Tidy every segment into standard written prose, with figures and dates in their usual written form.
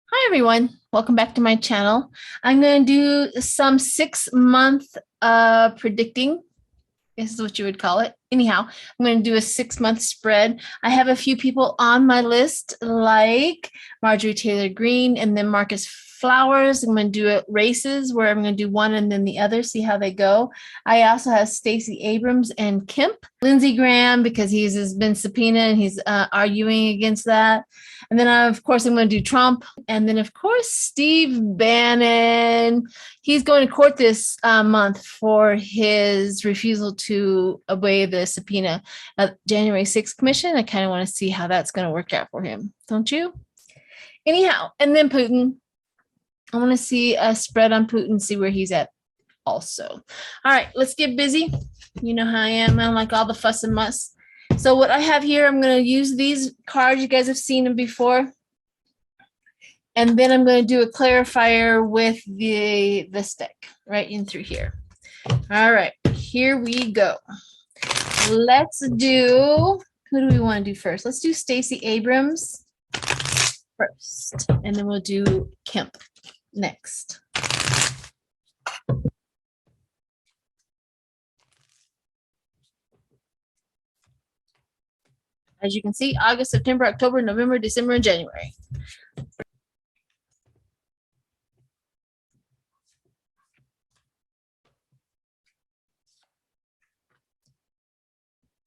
Hi everyone, welcome back to my channel. I'm going to do some 6-month predicting. This is what you would call it. Anyhow, I'm going to do a 6-month spread. I have a few people on my list like Marjorie Taylor Greene and then Marcus Flowers. I'm going to do it races where I'm going to do one and then the other, see how they go. I also have Stacey Abrams and Kemp. Lindsey Graham because he's been subpoenaed and he's arguing against that. And then, of course, I'm going to do Trump. And then, of course, Steve Bannon. He's going to court this month for his refusal to obey the subpoena at January 6th Commission. I kind of want to see how that's going to work out for him. Don't you? Anyhow, and then Putin. I want to see a spread on Putin, see where he's at also. All right, let's get busy. You know how I am. I don't like all the fuss and muss. So what I have here, I'm going to use these cards. You guys have seen them before. And then I'm going to do a clarifier with the stick right in through here. All right, here we go. Let's do, who do we want to do first? Let's do Stacey Abrams first. And then we'll do Kemp next. As you can see, August, September, October, November, December, and January.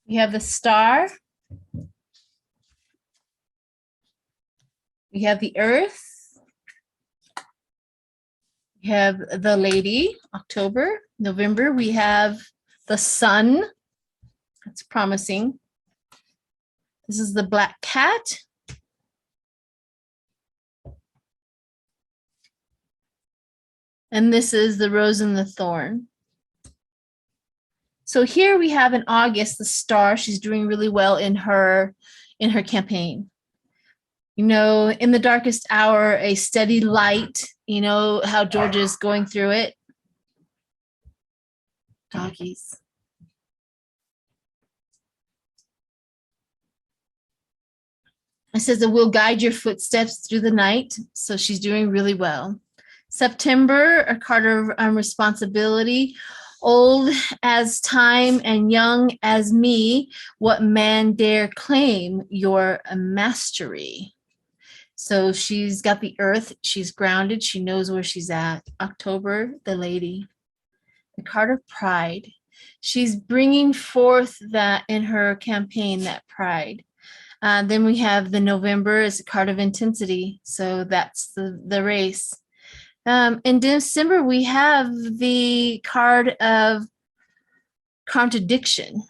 We have the star. We have the earth. We have the lady, October. November, we have the sun. That's promising. This is the black cat. And this is the rose and the thorn. So here we have in August, the star. She's doing really well in her campaign. You know, in the darkest hour, a steady light. You know how Georgia's going through it. Doggies. It says it will guide your footsteps through the night. So she's doing really well. September, a card of responsibility. Old as time and young as me, what man dare claim your mastery? So she's got the earth. She's grounded. She knows where she's at. October, the lady. The card of pride. She's bringing forth that in her campaign, that pride. Then we have the November is a card of intensity. So that's the race. In December, we have the card of contradiction.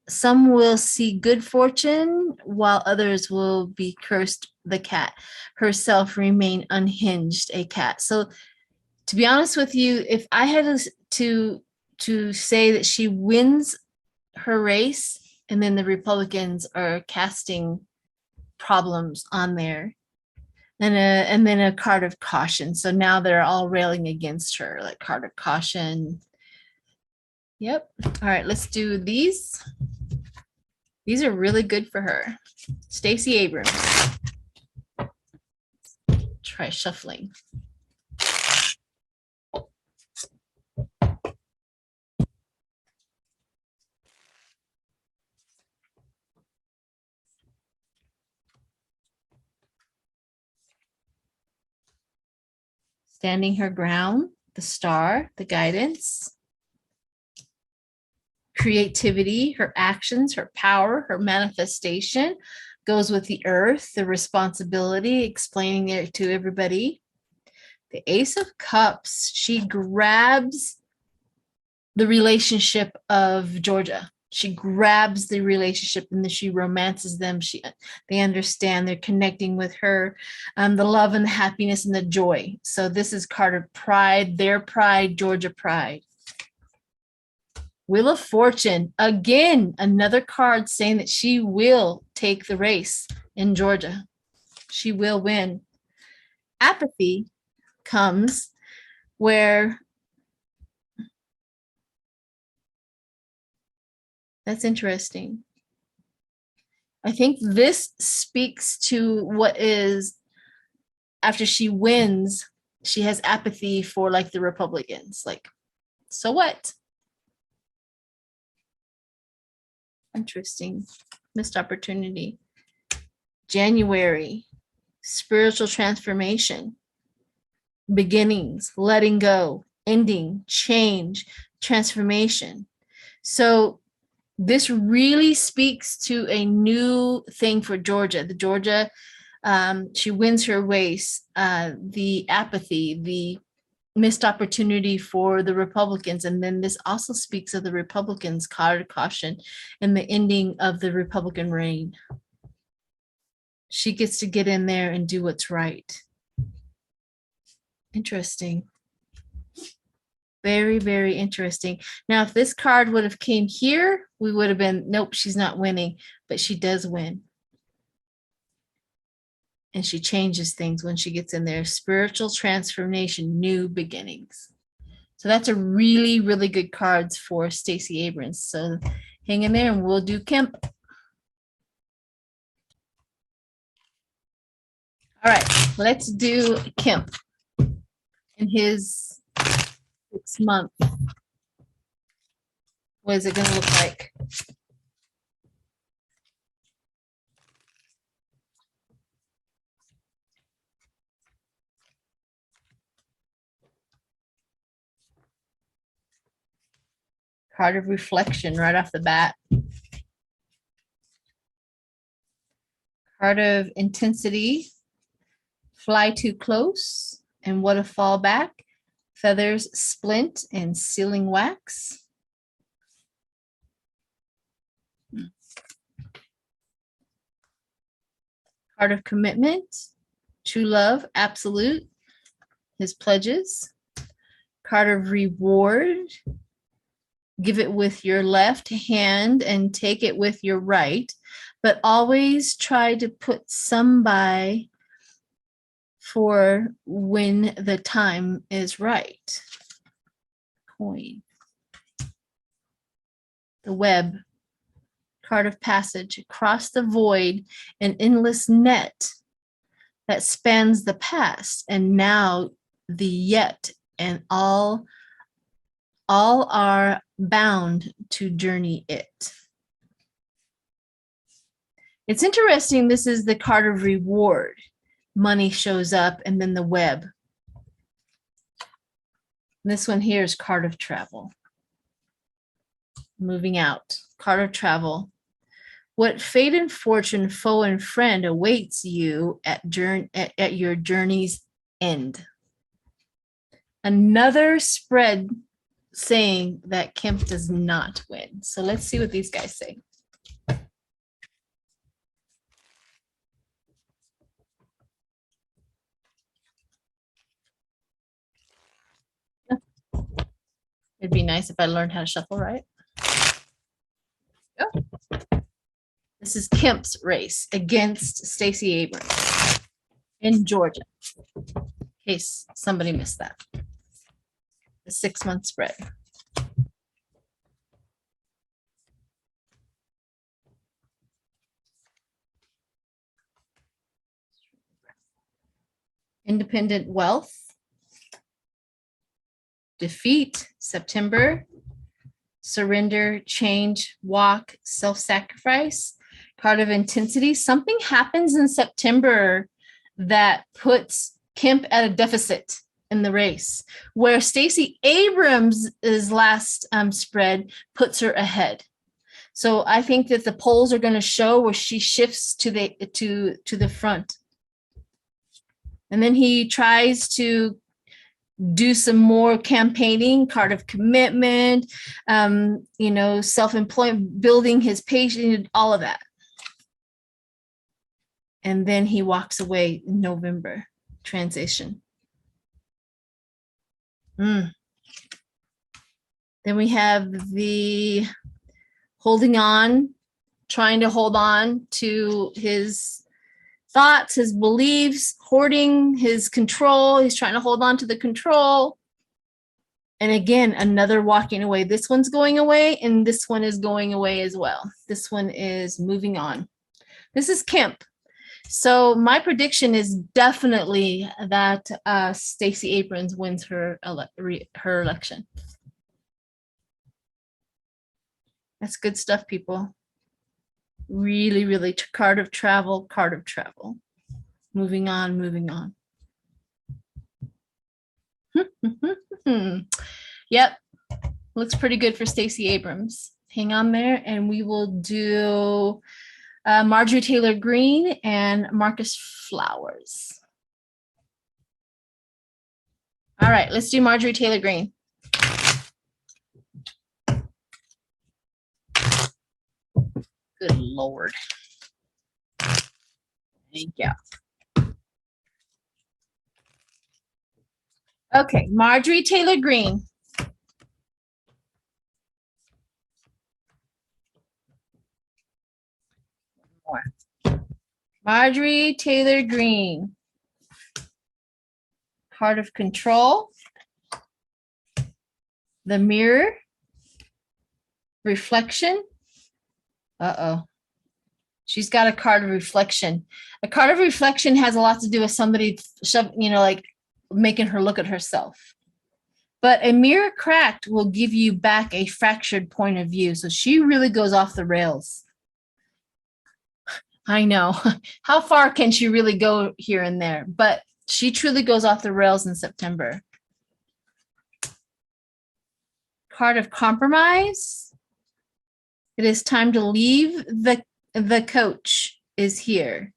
Some will see good fortune while others will be cursed. The cat herself remain unhinged, a cat. So to be honest with you, if I had to say that she wins her race, and then the Republicans are casting problems on there, and then a card of caution. So now they're all railing against her, like card of caution. Yep. All right, let's do these. These are really good for her. Stacey Abrams. Try shuffling. Standing her ground, the star, the guidance, creativity, her actions, her power, her manifestation goes with the earth, the responsibility, explaining it to everybody. The Ace of Cups, she grabs the relationship of Georgia. She grabs the relationship and then she romances them. They understand, they're connecting with her, the love and the happiness and the joy. So this is card of pride, their pride, Georgia pride. Wheel of Fortune, again, another card saying that she will take the race in Georgia. She will win. Apathy comes where, that's interesting. I think this speaks to what is, after she wins, she has apathy for like the Republicans. Like, so what? Interesting. Missed opportunity. January, spiritual transformation, beginnings, letting go, ending, change, transformation. So this really speaks to a new thing for Georgia. The Georgia, she wins her race, the apathy, the missed opportunity for the Republicans. And then this also speaks of the Republicans' card caution and the ending of the Republican reign. She gets to get in there and do what's right. Interesting. Very, very interesting. Now, if this card would have came here, we would have been, nope, she's not winning, but she does win. And she changes things when she gets in there. Spiritual transformation, new beginnings. So that's a really, really good cards for Stacey Abrams. So hang in there and we'll do Kemp. All right, let's do Kemp in his 6 month. What is it going to look like? Card of reflection right off the bat. Card of intensity. Fly too close and what a fallback. Feathers splint and sealing wax. Card of commitment. True love, absolute. His pledges. Card of reward. Give it with your left hand and take it with your right, but always try to put some by for when the time is right. Coin. The web. Card of passage. Across the void, an endless net that spans the past and now the yet, and all are bound to journey it. It's interesting. This is the card of reward. Money shows up and then the web. This one here is card of travel. Moving out. Card of travel. What fate and fortune, foe and friend awaits you at your journey's end. Another spread saying that Kemp does not win. So let's see what these guys say. It'd be nice if I learned how to shuffle, right? Yeah. This is Kemp's race against Stacey Abrams in Georgia, in case somebody missed that. The 6 month spread. Independent wealth. Defeat, September. Surrender, change, walk, self-sacrifice. Card of intensity. Something happens in September that puts Kemp at a deficit in the race, where Stacey Abrams' last spread puts her ahead. So I think that the polls are going to show where she shifts to the front. And then he tries to do some more campaigning, card of commitment, self-employment, building his patient, all of that. And then he walks away in November, transition. Then we have the holding on, trying to hold on to his thoughts, his beliefs, hoarding his control. He's trying to hold on to the control. And again, another walking away. This one's going away, and this one is going away as well. This one is moving on. This is Kemp. So my prediction is definitely that Stacey Abrams wins her election. That's good stuff, people. Really, really card of travel, card of travel. Moving on, moving on. Yep, looks pretty good for Stacey Abrams. Hang on there, and we will do Marjorie Taylor Greene and Marcus Flowers. All right, let's do Marjorie Taylor Greene. Good Lord. Thank you. Okay, Marjorie Taylor Greene. Marjorie Taylor Greene. Card of Control. The Mirror. Reflection. Uh-oh. She's got a card of reflection. A card of reflection has a lot to do with somebody, you know, like making her look at herself. But a mirror cracked will give you back a fractured point of view. So she really goes off the rails. I know. How far can she really go here and there? But she truly goes off the rails in September. Card of Compromise. It is time to leave. The coach is here.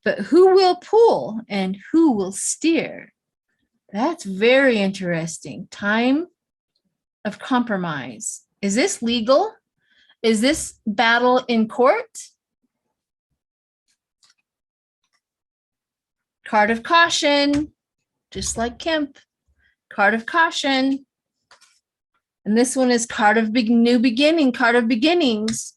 But who will pull and who will steer? That's very interesting. Time of compromise. Is this legal? Is this battle in court? Card of Caution, just like Kemp. Card of Caution. And this one is card of new beginning, card of beginnings.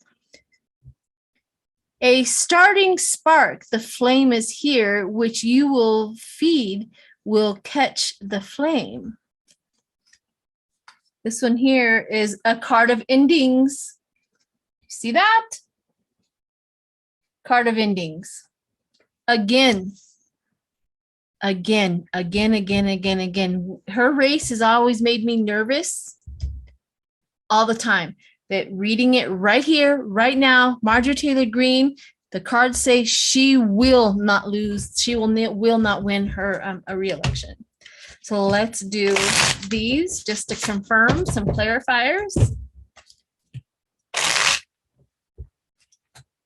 A starting spark, the flame is here, which you will feed, will catch the flame. This one here is a card of endings. See that? Card of endings. Again. Again. Her race has always made me nervous all the time. That reading it right here, right now, Marjorie Taylor Greene, the cards say she will not lose. She will not win her a re-election. So let's do these just to confirm some clarifiers.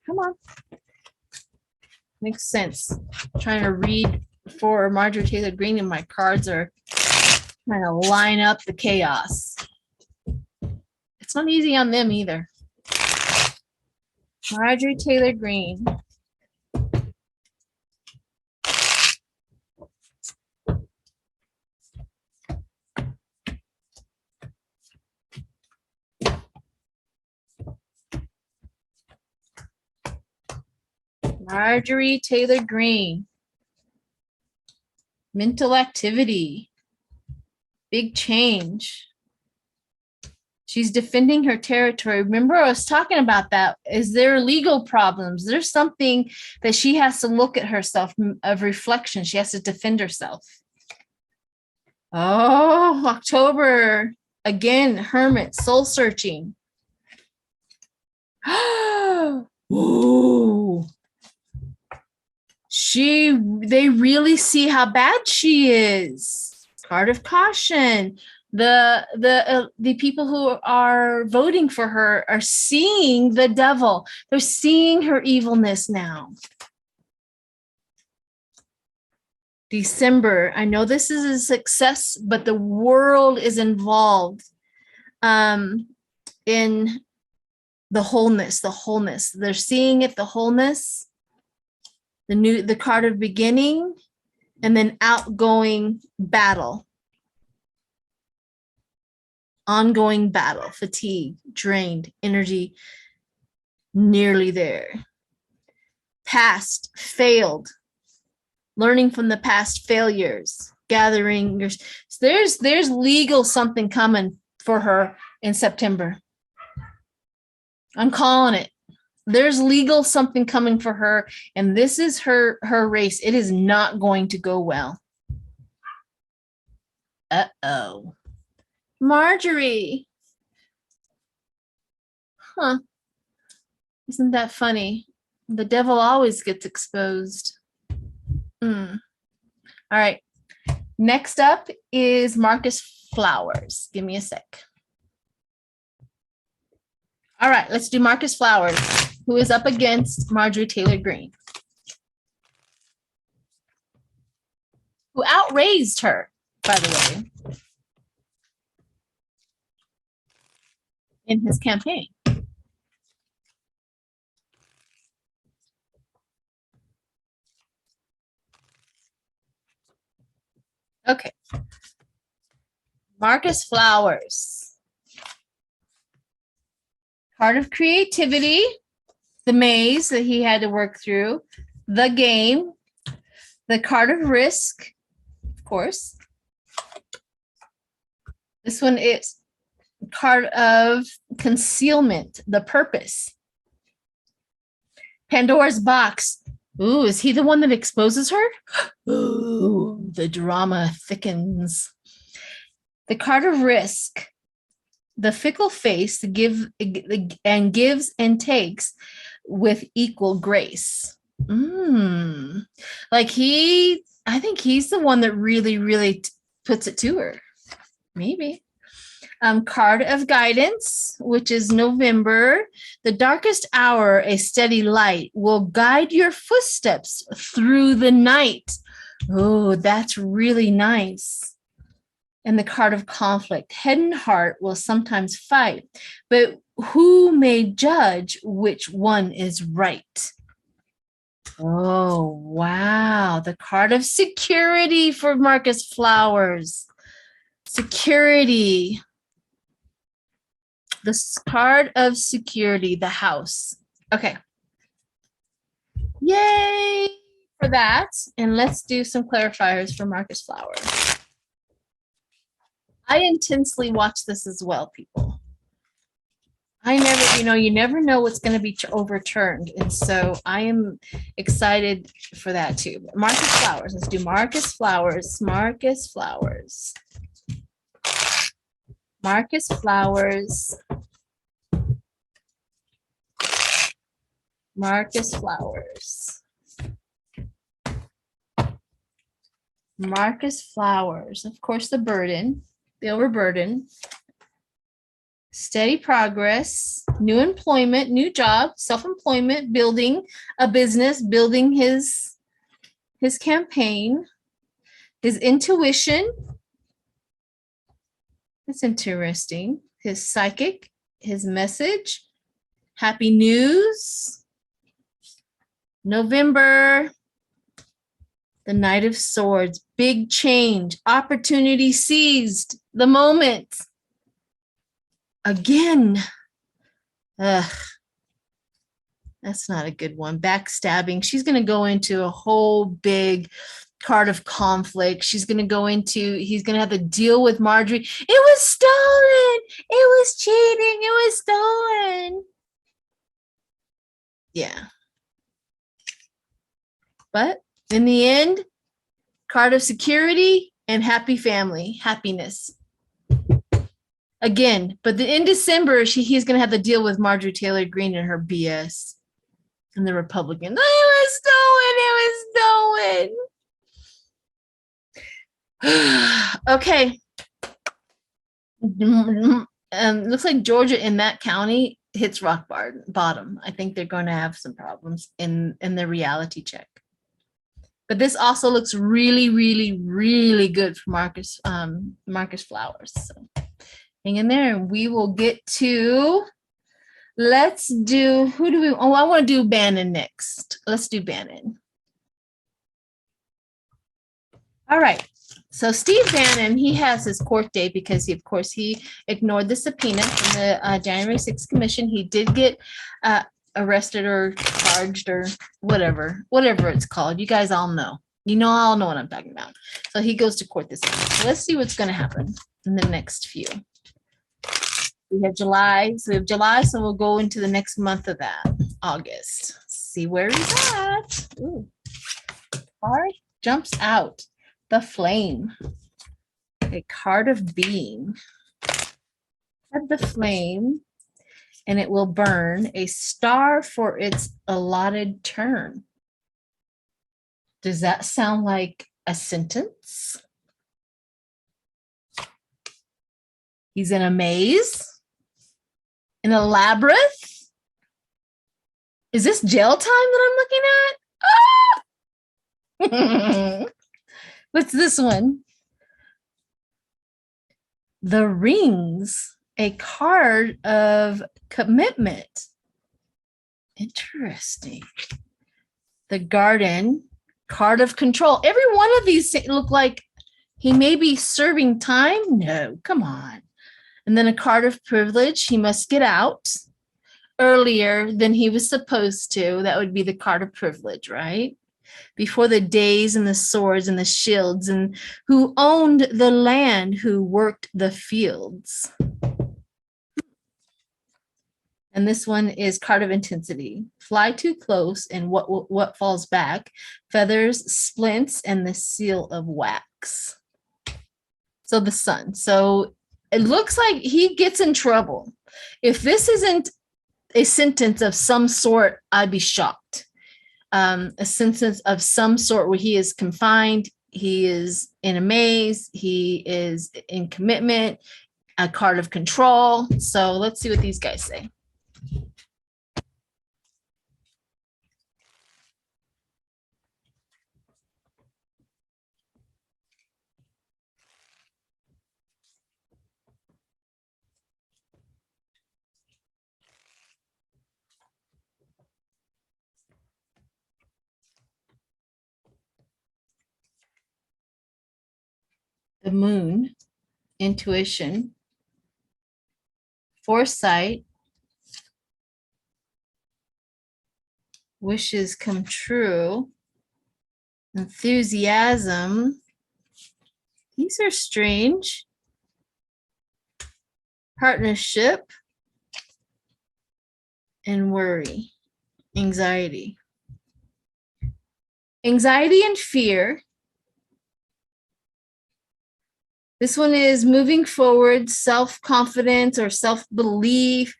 Come on. Makes sense. I'm trying to read for Marjorie Taylor Greene and my cards are trying to line up the chaos. It's not easy on them either. Marjorie Taylor Greene. Marjorie Taylor Greene. Mental activity. Big change. She's defending her territory. Remember, I was talking about that. Is there legal problems? There's something that she has to look at herself of reflection. She has to defend herself. Oh, October. Again, hermit, soul searching. Ooh. They really see how bad she is. Card of Caution. The people who are voting for her are seeing the devil. They're seeing her evilness now. December. I know this is a success, but the world is involved in the wholeness. They're seeing it, the wholeness. The card of beginning, and then outgoing battle. Ongoing battle, fatigue, drained, energy nearly there. Past, failed, learning from the past failures, gathering your, there's legal something coming for her in September. I'm calling it. There's legal something coming for her, and this is her race. It is not going to go well. Uh-oh. Marjorie. Huh. Isn't that funny? The devil always gets exposed. All right. Next up is Marcus Flowers. Give me a sec. All right, let's do Marcus Flowers, who is up against Marjorie Taylor Greene, who outraised her, by the way, in his campaign. Okay. Marcus Flowers. Card of creativity, the maze that he had to work through, the game, the card of risk, of course. This one is card of concealment, the purpose. Pandora's box. Ooh, is he the one that exposes her? Ooh, the drama thickens. The card of risk. The fickle face, gives and takes with equal grace. Like I think he's the one that really puts it to her. Maybe. Card of guidance, which is November. The darkest hour, a steady light will guide your footsteps through the night. Oh, that's really nice. And the card of conflict. Head and heart will sometimes fight, but who may judge which one is right? Oh, wow. The card of security for Marcus Flowers. Security. The card of security, the house. Okay. Yay for that. And let's do some clarifiers for Marcus Flowers. I intensely watch this as well, people. I never, you never know what's going to be overturned. And so I am excited for that too. Marcus Flowers, let's do Marcus Flowers, Marcus Flowers. Marcus Flowers. Marcus Flowers. Marcus Flowers, of course, the burden. The overburden, steady progress, new employment, new job, self-employment, building a business, building his campaign, his intuition. That's interesting. His psychic, his message, happy news, November, the Knight of Swords, big change, opportunity seized, the moment. Again, that's not a good one. Backstabbing. She's going to go into a whole big card of conflict. She's going to go into, he's going to have to deal with Marjorie. It was stolen. It was cheating. It was stolen. Yeah. But in the end, card of security and happy family, happiness. Again, but in December, he's going to have to deal with Marjorie Taylor Greene and her BS and the Republican. It was stolen. It was stolen. Okay. Looks like Georgia in that county hits rock bottom. I think they're going to have some problems in their reality check. But this also looks really good for Marcus Flowers. So hang in there, and we will get to. Let's do. Who do we? Oh, I want to do Bannon next. Let's do Bannon. All right. So Steve Bannon, he has his court date because he ignored the subpoena from the January 6th commission. He did get arrested or charged or whatever it's called. You guys all know. All know what I'm talking about. So he goes to court this week. So let's see what's going to happen in the next few. We have July. So we have July, so we'll go into the next month of that, August. See where he's at. Ooh. Card jumps out. The Flame. A card of being. Have the flame, and it will burn a star for its allotted turn. Does that sound like a sentence? He's in a maze? In a labyrinth? Is this jail time that I'm looking at? Ah! What's this one? The Rings, a card of commitment. Interesting. The Garden, card of control. Every one of these look like he may be serving time. No, come on. And then a card of privilege. He must get out earlier than he was supposed to. That would be the card of privilege, right? Before the days and the swords and the shields, and who owned the land, who worked the fields. And this one is card of intensity. Fly too close, and what falls back? Feathers, splints, and the seal of wax. So the Sun. So it looks like he gets in trouble. If this isn't a sentence of some sort, I'd be shocked. A sentence of some sort where he is confined, he is in a maze, he is in commitment, a card of control. So let's see what these guys say. The Moon, intuition, foresight, wishes come true, enthusiasm. These are strange. Partnership, and worry, anxiety. Anxiety and fear. This one is moving forward, self-confidence or self-belief,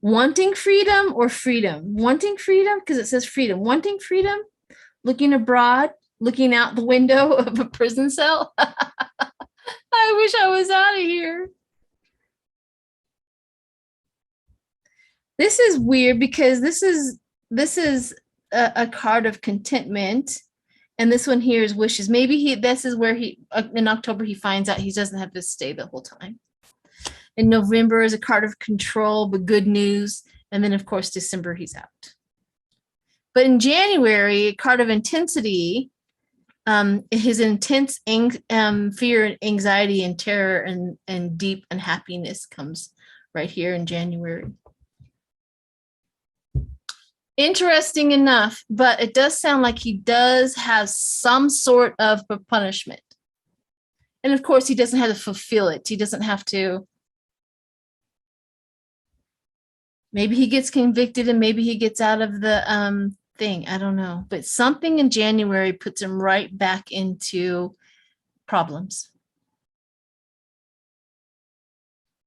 wanting freedom or freedom. Wanting freedom, because it says freedom. Wanting freedom, looking abroad, looking out the window of a prison cell. I wish I was out of here. This is weird because this is a card of contentment. And this one here is wishes. Maybe this is where in October, he finds out he doesn't have to stay the whole time. In November is a card of control, but good news. And then, of course, December, he's out. But in January, a card of intensity, his intense fear and anxiety and terror and deep unhappiness comes right here in January. Interesting enough, but it does sound like he does have some sort of punishment. And of course, he doesn't have to fulfill it. He doesn't have to. Maybe he gets convicted and maybe he gets out of the thing. I don't know. But something in January puts him right back into problems.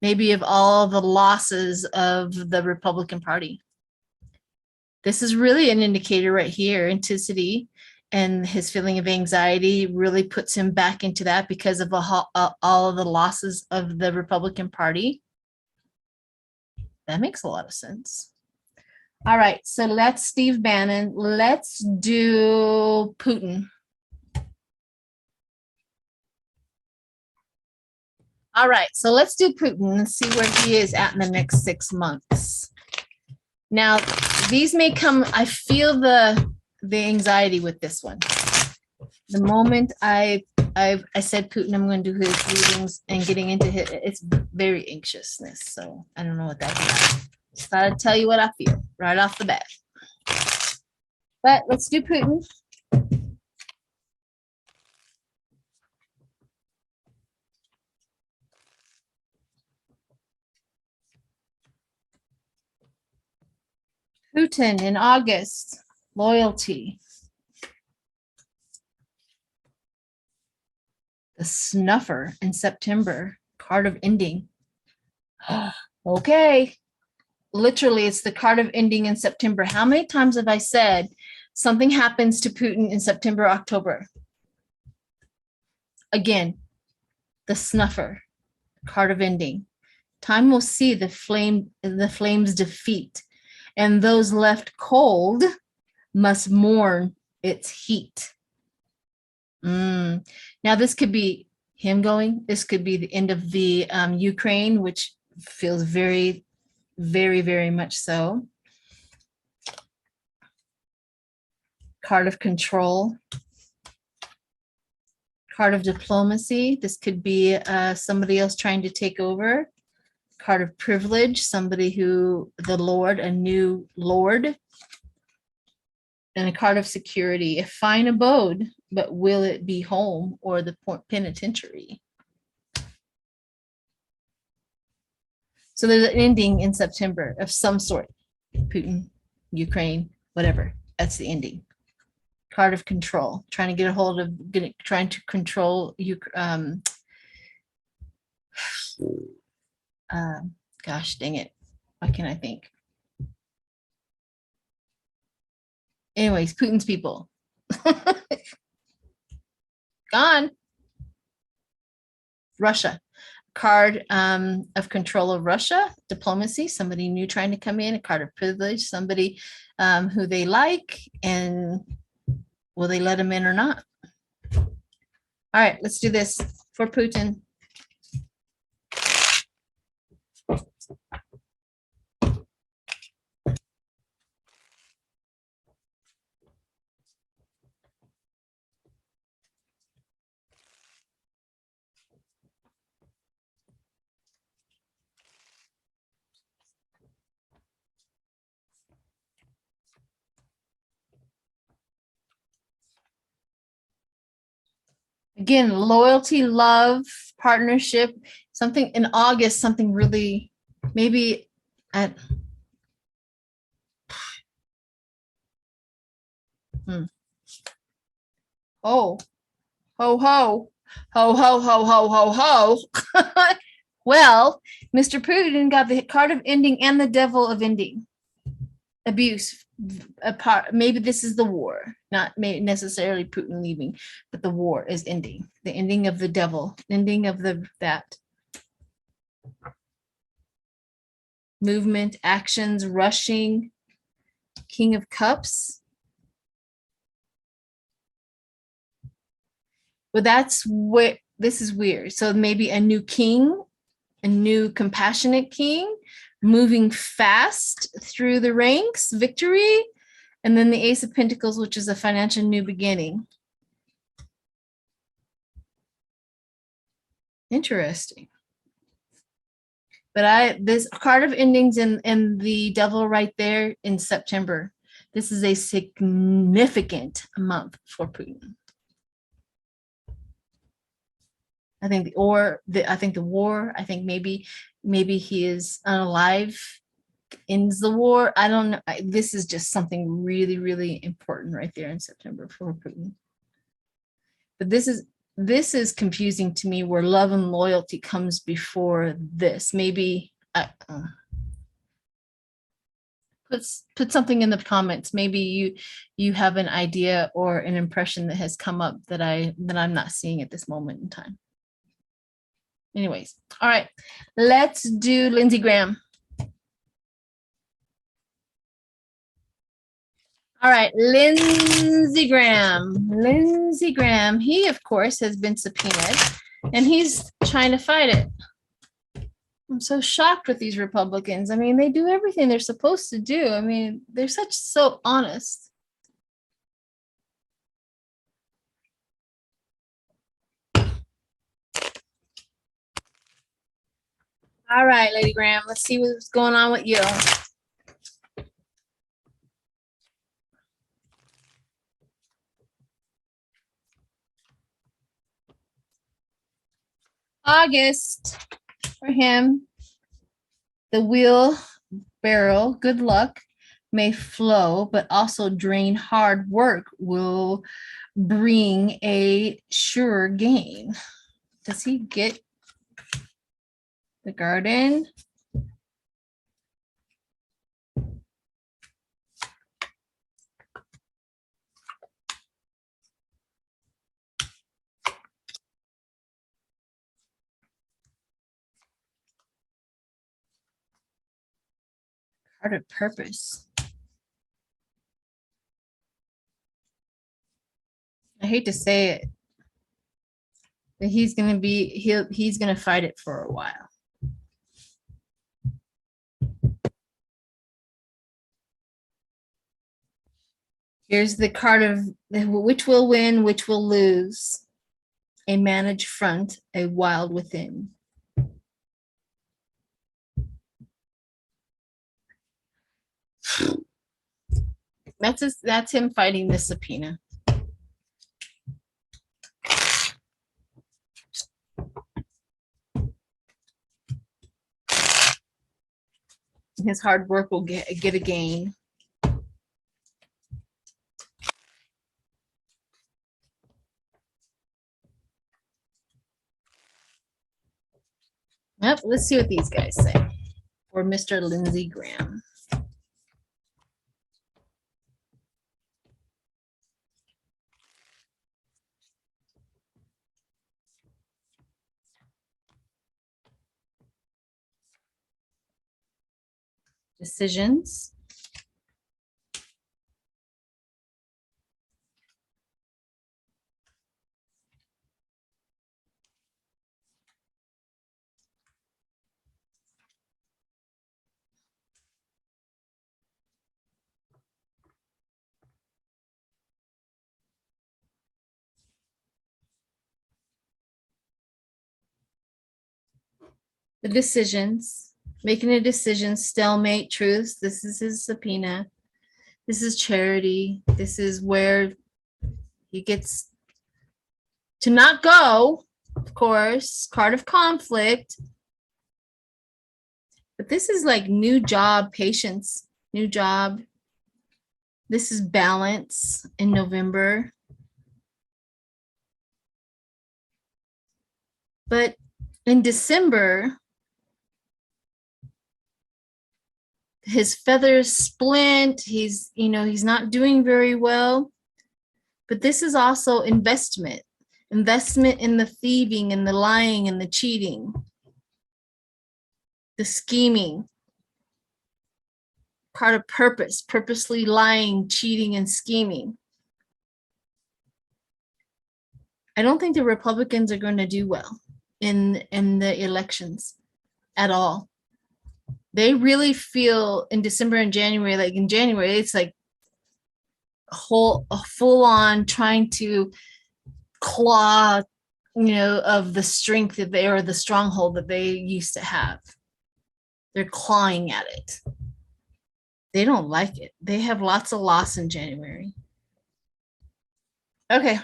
Maybe of all the losses of the Republican Party. This is really an indicator right here. Intensity and his feeling of anxiety really puts him back into that because of all of the losses of the Republican Party. That makes a lot of sense. All right, so let's Steve Bannon. Let's do Putin. All right, so let's do Putin and see where he is at in the next 6 months. Now, these may come, I feel the anxiety with this one. The moment I said Putin, I'm going to do his readings and getting into it's very anxiousness. So I don't know what that's about. Just thought I'd tell you what I feel right off the bat. But let's do Putin. Putin in August, loyalty. The snuffer in September, card of ending. Okay. Literally, it's the card of ending in September. How many times have I said something happens to Putin in September, October? Again, the snuffer, card of ending. Time will see the flames defeat, and those left cold must mourn its heat. Now, this could be him going. This could be the end of the Ukraine, which feels very, very, very much so. Card of control. Card of diplomacy. This could be somebody else trying to take over. Card of privilege. Somebody who, the Lord, a new Lord. And a card of security. A fine abode, but will it be home or the penitentiary? So there's an ending in September of some sort. Putin, Ukraine, whatever. That's the ending. Card of control, trying to get a hold of, trying to control gosh dang it. Why can't I think? Anyways, Putin's people. Gone. Russia. Card of control of Russia, diplomacy, somebody new trying to come in, a card of privilege, somebody who they like, and will they let him in or not? All right, let's do this for Putin. Again, loyalty, love, partnership, something in August, something really, maybe at, oh, ho, ho, ho, ho, ho, ho, ho, ho. Well, Mr. Putin got the card of ending and the devil of ending. Abuse. Maybe this is the war, not necessarily Putin leaving, but the war is ending. The ending of the devil, ending of that movement, actions, rushing. King of Cups. But that's what this is weird. So maybe a new king, a new compassionate king, moving fast through the ranks, victory, and then the Ace of Pentacles, which is a financial new beginning. Interesting. But this card of endings and the devil right there in September. This is a significant month for Putin. I think the war. I think maybe he is unalive, ends the war. I don't know. This is just something really, really important right there in September for Putin. But this is confusing to me, where love and loyalty comes before this. Maybe put something in the comments. Maybe you have an idea or an impression that has come up that I'm not seeing at this moment in time. Anyways, all right, let's do Lindsey Graham. All right, Lindsey Graham. Lindsey Graham, he, of course, has been subpoenaed, and he's trying to fight it. I'm so shocked with these Republicans. I mean, they do everything they're supposed to do. I mean, they're so honest. All right, Lady Graham, let's see what's going on with you. August for him. The wheel barrel, good luck. may flow, but also drain. Hard work will bring a sure gain. Does he get the garden? Card of purpose. I hate to say it, but he's gonna fight it for a while. Here's the card of which will win, which will lose. A managed front, a wild within. That's him fighting the subpoena. His hard work will get a gain. Yep, let's see what these guys say. For Mr. Lindsey Graham. Decisions. The decisions. Making a decision, stalemate, truth. This is his subpoena. This is charity. This is where he gets to not go, of course. Card of conflict. But this is like new job, patience, new job. This is balance in November. But in December, his feathers splint. He's not doing very well. But this is also investment in the thieving and the lying and the cheating, the scheming. Card of purpose, purposely lying, cheating, and scheming. I don't think the Republicans are going to do well in the elections at all. They really feel in December and January, like in January, it's like a full on trying to claw, of the strength that they, or the stronghold that they used to have. They're clawing at it. They don't like it. They have lots of loss in January. Okay.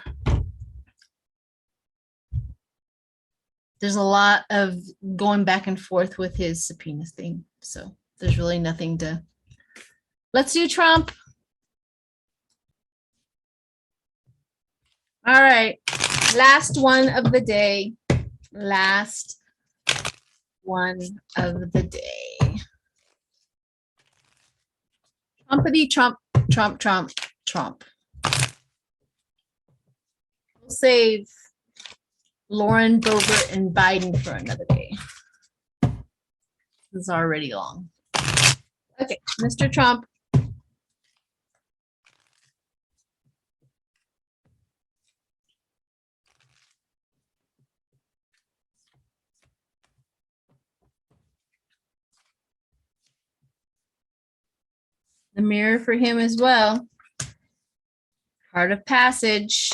There's a lot of going back and forth with his subpoena thing. So there's really nothing to. Let's do Trump. All right. Last one of the day. Last one of the day. Trumpity Trump, Trump, Trump, Trump. We'll save Lauren Boebert and Biden for another day. This is already long. Okay, Mr. Trump. The mirror for him as well. Card of passage.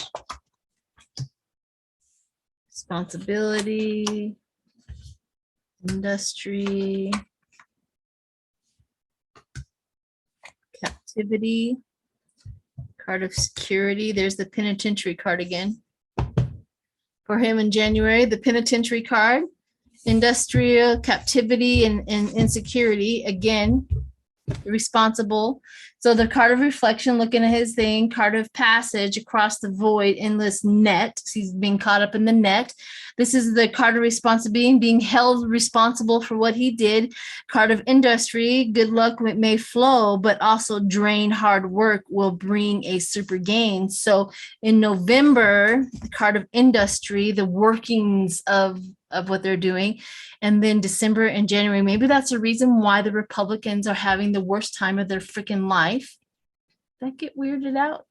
Responsibility. Industry. Captivity. Card of security. There's the penitentiary card again. For him in January, the penitentiary card. Industrial captivity and insecurity again. responsible. So the card of reflection, looking at his thing, card of passage across the void, endless net. He's being caught up in the net. This is the card of responsibility, being held responsible for what he did. Card of industry, good luck may flow, but also drain hard work will bring a super gain. So in November, the card of industry, the workings of what they're doing. And then December and January, maybe that's the reason why the Republicans are having the worst time of their freaking life. Did that get weirded out?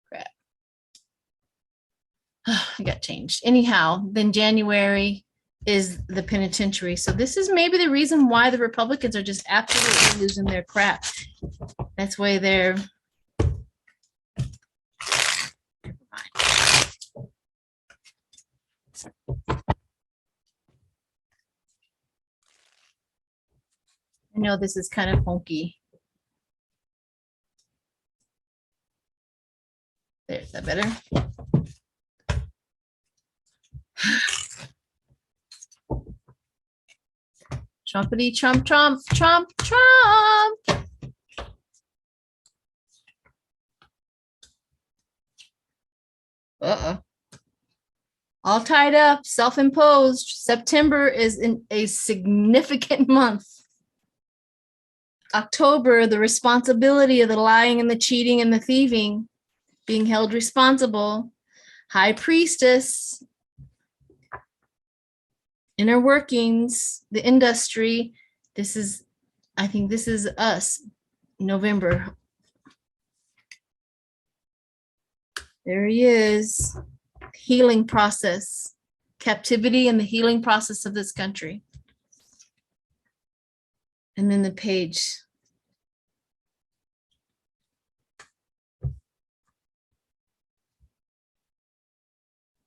Crap. I got changed. Anyhow, then January is the penitentiary. So this is maybe the reason why the Republicans are just absolutely losing their crap. That's why they're I know this is kind of funky. There's that better. Trumpety Trump, Trump, Trump, Trump. Uh-oh. All tied up, self-imposed. September is a significant month. October, the responsibility of the lying and the cheating and the thieving, being held responsible. High priestess, inner workings, the industry. This is, I think this is us, November. There he is. Healing process, captivity and the healing process of this country. And then the page.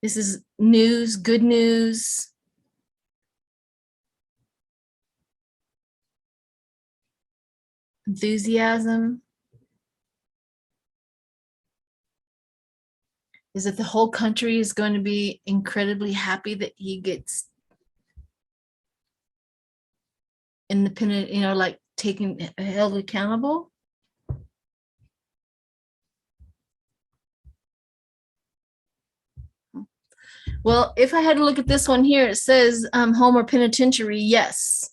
This is news, good news. Enthusiasm. Is that the whole country is going to be incredibly happy that he gets independent, like taken, held accountable. Well, if I had to look at this one here, it says home or penitentiary, yes.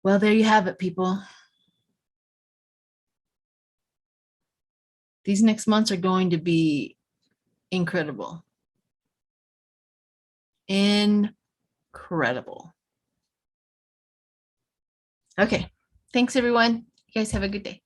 Well, there you have it, people. These next months are going to be incredible. Incredible. Okay. Thanks, everyone. You guys have a good day.